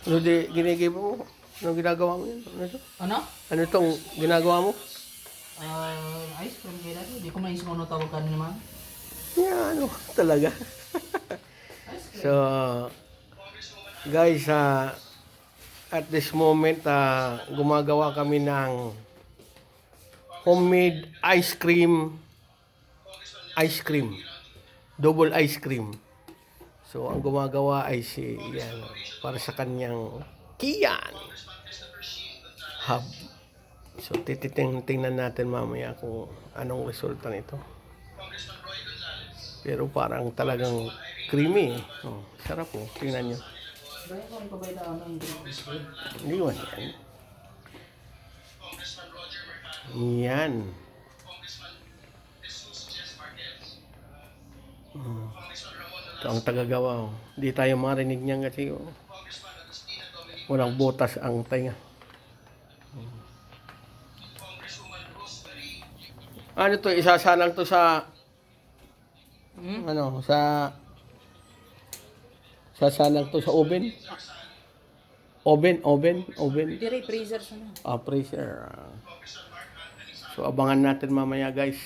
Ano di ginigibo mo? Ano ginagawa mo yun? Ano ito? Ano? Ano itong ginagawa mo? Ice cream kaya dati. Di ko maisip kung ano tawag kanina naman. Yeah, ano talaga. Ice cream. So, guys, at this moment, gumagawa kami ng homemade ice cream. Double ice cream. So, ang gumagawa ay si, yan, para sa kanyang Kian Hub. So, tingnan natin mamaya kung anong resulta nito. Pero parang talagang creamy. Oh, sarap po. Tingnan nyo. Kaya ko rin pabayda ano yung ice cream. Hindi mo yan. Yan. Ito ang tagagawa. Hindi tayo marinig niyan kasi walang butas ang tainga. Ano to? Isasalang to sa ano? Sasalang to sa oven? Oven. Dire, freezer siya na. Freezer. So, abangan natin mamaya, guys.